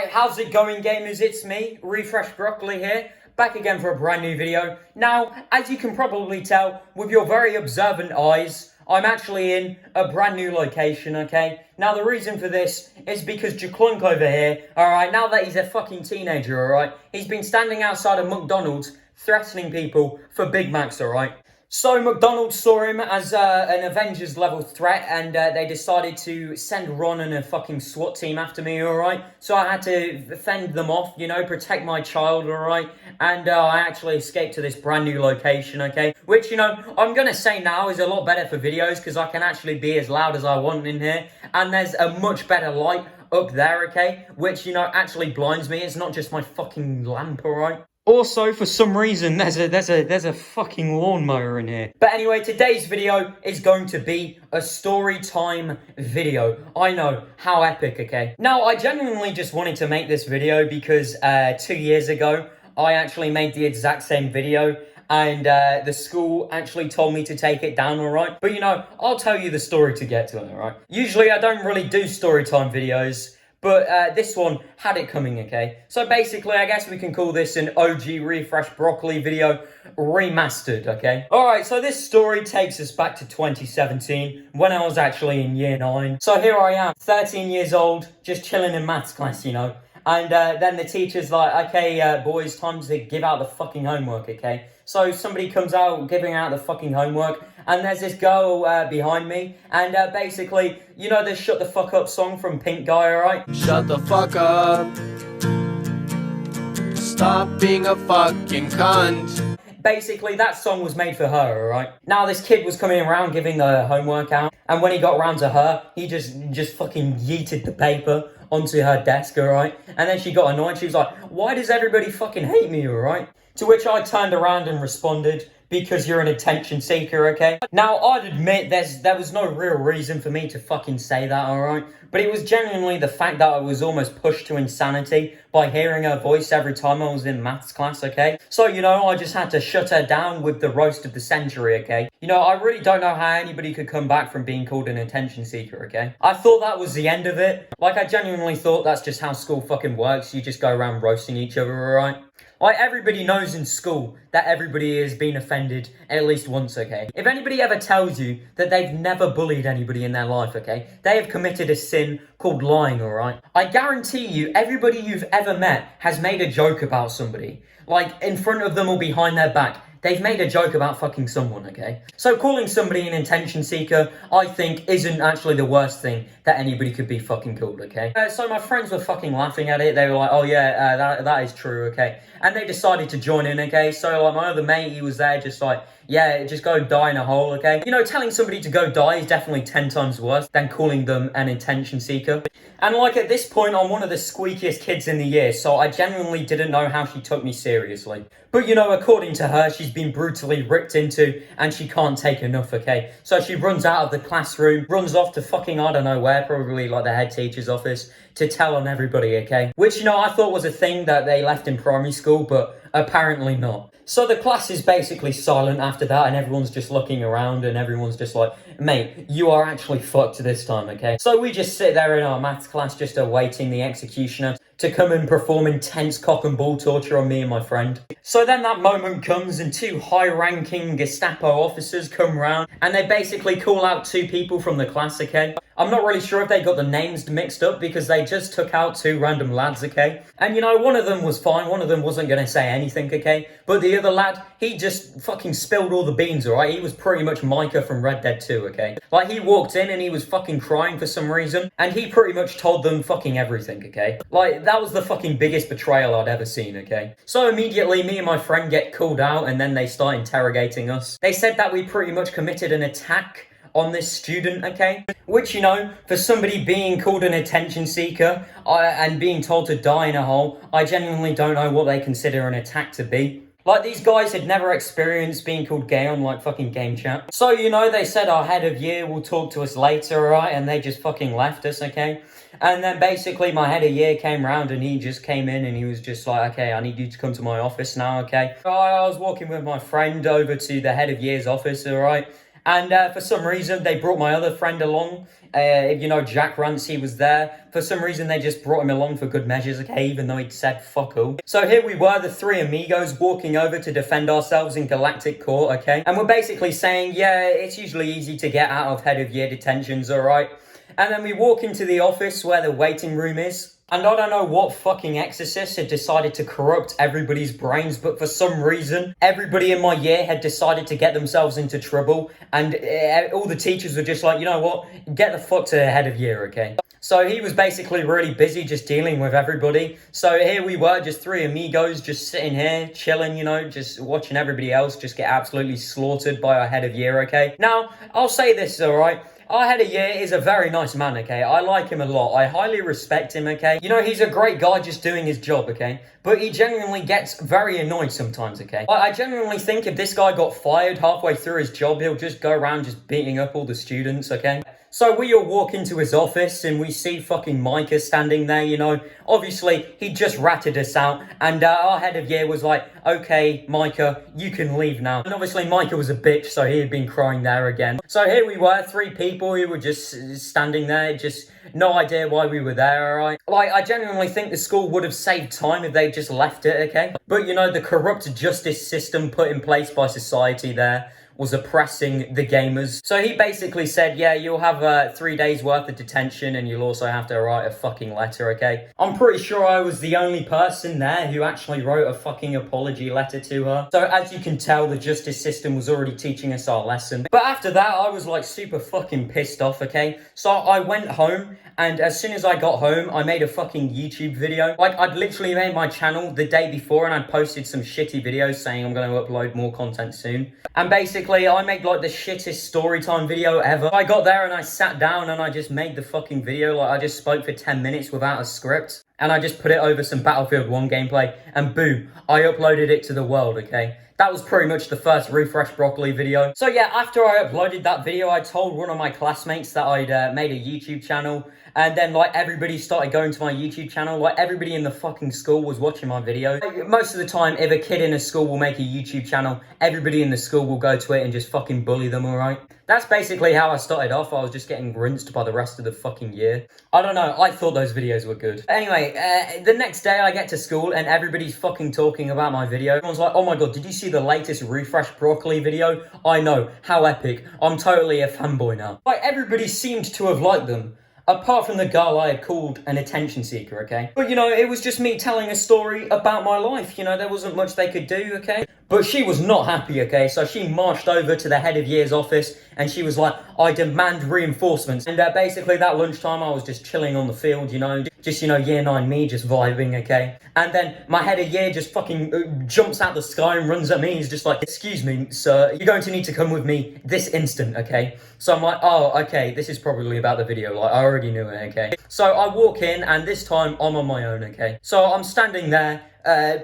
Alright, how's it going, gamers? It's me, Refresh Broccoli here, back again for a brand new video. Now, as you can probably tell, with your very observant eyes, I'm actually in a brand new location, okay? Now, the reason for this is because Jaclunk over here, alright, now that he's a fucking teenager, alright, he's been standing outside of McDonald's threatening people for Big Macs, alright? So McDonald's saw him as an Avengers level threat, and they decided to send Ron and a fucking SWAT team after me, alright? So I had to fend them off, you know, protect my child, alright? And I actually escaped to this brand new location, okay? Which, you know, I'm gonna say now is a lot better for videos, because I can actually be as loud as I want in here. And there's a much better light up there, okay? Which, you know, actually blinds me. It's not just my fucking lamp, alright? Also, for some reason, there's a fucking lawnmower in here. But anyway, today's video is going to be a story time video. I know, how epic, okay? Now, I genuinely just wanted to make this video because 2 years ago, I actually made the exact same video. And the school actually told me to take it down, alright? But you know, I'll tell you the story to get to it, alright? Usually, I don't really do story time videos. But this one had it coming, okay? So basically, I guess we can call this an OG Refresh Broccoli video remastered, okay? Alright, so this story takes us back to 2017, when I was actually in year 9. So here I am, 13 years old, just chilling in maths class, you know? And then the teacher's like, okay, boys, time to give out the fucking homework, okay? So somebody comes out giving out the fucking homework, and there's this girl behind me, and basically, you know the Shut the Fuck Up song from Pink Guy, alright? Shut the fuck up. Stop being a fucking cunt. Basically, that song was made for her, alright? Now, this kid was coming around giving the homework out, and when he got around to her, he just fucking yeeted the paper onto her desk, alright? And then she got annoyed. She was like, why does everybody fucking hate me, alright? To which I turned around and responded, because you're an attention seeker, okay? Now, I'd admit there was no real reason for me to fucking say that, alright? But it was genuinely the fact that I was almost pushed to insanity by hearing her voice every time I was in maths class, okay? So, you know, I just had to shut her down with the roast of the century, okay? You know, I really don't know how anybody could come back from being called an attention seeker, okay? I thought that was the end of it. Like, I genuinely thought that's just how school fucking works. You just go around roasting each other, alright? Like, everybody knows in school that everybody has been offended at least once, okay? If anybody ever tells you that they've never bullied anybody in their life, okay? They have committed a sin called lying, alright? I guarantee you, everybody you've ever met has made a joke about somebody. Like, in front of them or behind their back. They've made a joke about fucking someone, okay? So calling somebody an attention seeker, I think, isn't actually the worst thing that anybody could be fucking called, okay? So my friends were fucking laughing at it. They were like, oh yeah, that is true, okay? And they decided to join in, okay? So like my other mate, he was there just like, yeah, just go die in a hole, okay? You know, telling somebody to go die is definitely 10 times worse than calling them an attention seeker. And like at this point, I'm one of the squeakiest kids in the year, so I genuinely didn't know how she took me seriously. But you know, according to her, she's been brutally ripped into and she can't take enough, okay? So she runs out of the classroom, runs off to fucking I don't know where, probably like the head teacher's office, to tell on everybody, okay? Which, you know, I thought was a thing that they left in primary school, but apparently not. So the class is basically silent after that, and everyone's just looking around, and everyone's just like, mate, you are actually fucked this time, okay? So we just sit there in our maths class just awaiting the executioner to come and perform intense cock and ball torture on me and my friend. So then that moment comes and 2 high-ranking Gestapo officers come round and they basically call out 2 people from the class, okay? I'm not really sure if they got the names mixed up because they just took out 2 random lads, okay? And you know, one of them was fine, one of them wasn't going to say anything, okay? But the other lad, he just fucking spilled all the beans, alright? He was pretty much Micah from Red Dead 2, okay? Like, he walked in and he was fucking crying for some reason, and he pretty much told them fucking everything, okay? Like, that was the fucking biggest betrayal I'd ever seen, okay? So immediately, me and my friend get called out, and then they start interrogating us. They said that we pretty much committed an attack on this student, okay? Which, you know, for somebody being called an attention seeker and being told to die in a hole, I genuinely don't know what they consider an attack to be. Like, these guys had never experienced being called gay on, like, fucking game chat. So, you know, they said our head of year will talk to us later, alright? And they just fucking left us, okay? And then basically my head of year came round and he just came in and he was just like, okay, I need you to come to my office now, okay? So I was walking with my friend over to the head of year's office, alright? And for some reason, they brought my other friend along. You know, Jack Rancy was there. For some reason, they just brought him along for good measures, okay, even though he'd said fuck all. So here we were, the three amigos, walking over to defend ourselves in Galactic Court, okay? And we're basically saying, yeah, it's usually easy to get out of head of year detentions, alright? And then we walk into the office where the waiting room is. And I don't know what fucking exorcist had decided to corrupt everybody's brains, but for some reason, everybody in my year had decided to get themselves into trouble, and all the teachers were just like, you know what, get the fuck to the head of year, okay? So he was basically really busy just dealing with everybody. So here we were, just three amigos, just sitting here, chilling, you know, just watching everybody else just get absolutely slaughtered by our head of year, okay? Now, I'll say this, alright? Our head of year is a very nice man, okay? I like him a lot. I highly respect him, okay? You know, he's a great guy just doing his job, okay? But he genuinely gets very annoyed sometimes, okay? I genuinely think if this guy got fired halfway through his job, he'll just go around just beating up all the students, okay? So we all walk into his office and we see fucking Micah standing there, you know. Obviously, he just ratted us out, and our head of year was like, okay, Micah, you can leave now. And obviously, Micah was a bitch, so he had been crying there again. So here we were, three people who were just standing there, just no idea why we were there, alright? Like, I genuinely think the school would have saved time if they just left it, okay? But, you know, the corrupt justice system put in place by society there was oppressing the gamers. So he basically said, yeah, you'll have 3 days worth of detention and you'll also have to write a fucking letter, okay? I'm pretty sure I was the only person there who actually wrote a fucking apology letter to her. So as you can tell, the justice system was already teaching us our lesson. But after that, I was like super fucking pissed off, okay? So I went home, and as soon as I got home, I made a fucking YouTube video. Like, I'd literally made my channel the day before and I'd posted some shitty videos saying I'm going to upload more content soon. And basically, I made like the shittest story time video ever. I got there and I sat down and I just made the fucking video. Like, I just spoke for 10 minutes without a script. And I just put it over some Battlefield 1 gameplay. And boom, I uploaded it to the world, okay? That was pretty much the first Refresh Broccoli video. So yeah, after I uploaded that video, I told one of my classmates that I'd made a YouTube channel. And then, like, everybody started going to my YouTube channel. Like, everybody in the fucking school was watching my video. Like, most of the time, if a kid in a school will make a YouTube channel, everybody in the school will go to it and just fucking bully them, alright? That's basically how I started off. I was just getting rinsed by the rest of the fucking year. I don't know, I thought those videos were good. Anyway, the next day I get to school and everybody's fucking talking about my video. Everyone's like, oh my god, did you see the latest Refresh Broccoli video? I know, how epic. I'm totally a fanboy now. Like, everybody seemed to have liked them. Apart from the girl I had called an attention seeker, okay? But, you know, it was just me telling a story about my life, you know, there wasn't much they could do, okay? But she was not happy, okay? So she marched over to the head of year's office and she was like, I demand reinforcements. And basically that lunchtime I was just chilling on the field, you know, just, you know, year 9 me just vibing, okay? And then my head of year just fucking jumps out the sky and runs at me. He's just like, excuse me, sir, you're going to need to come with me this instant, okay? So I'm like, oh, okay, this is probably about the video. Like, I already knew it, okay? So I walk in and this time I'm on my own, okay? So I'm standing there,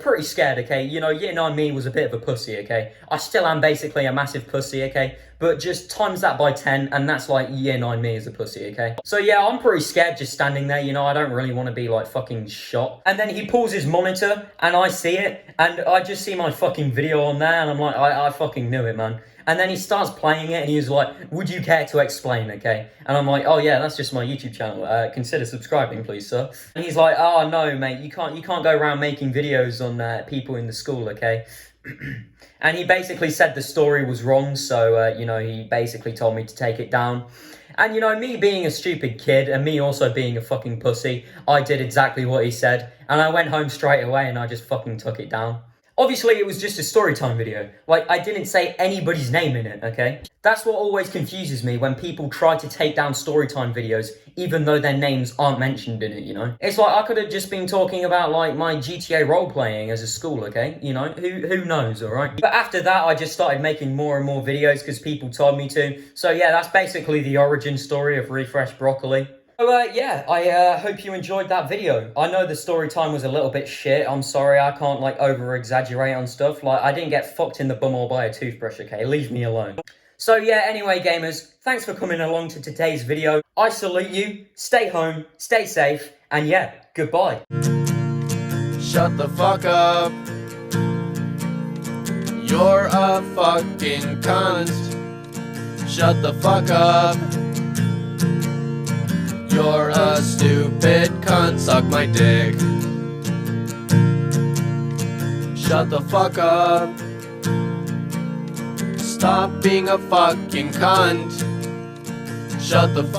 pretty scared, okay? You know, year 9 me was a bit of a pussy, okay? I still am basically a massive pussy, okay? But just times that by 10 and that's like year 9 me is a pussy, okay? So yeah, I'm pretty scared just standing there, you know, I don't really want to be like fucking shot. And then he pulls his monitor and I see it and I just see my fucking video on there and I'm like, I fucking knew it, man. And then he starts playing it and he's like, would you care to explain, okay? And I'm like, oh yeah, that's just my YouTube channel. Consider subscribing, please, sir. And he's like, oh no, mate, you can't go around making videos on people in the school, okay? And he basically said the story was wrong, so, you know, he basically told me to take it down. And, you know, me being a stupid kid and me also being a fucking pussy, I did exactly what he said. And I went home straight away and I just fucking took it down. Obviously, it was just a storytime video. Like, I didn't say anybody's name in it, okay? That's what always confuses me when people try to take down storytime videos, even though their names aren't mentioned in it, you know? It's like, I could have just been talking about, like, my GTA role-playing as a school, okay? You know, who knows, alright? But after that, I just started making more and more videos because people told me to. So yeah, that's basically the origin story of Refresh Broccoli. So yeah, I hope you enjoyed that video. I know the story time was a little bit shit. I'm sorry, I can't like over-exaggerate on stuff. Like, I didn't get fucked in the bumhole by a toothbrush, okay? Leave me alone. So yeah, anyway, gamers, thanks for coming along to today's video. I salute you, stay home, stay safe, and yeah, goodbye. Shut the fuck up. You're a fucking cunt. Shut the fuck up. You're a stupid cunt, suck my dick. Shut the fuck up. Stop being a fucking cunt. Shut the fuck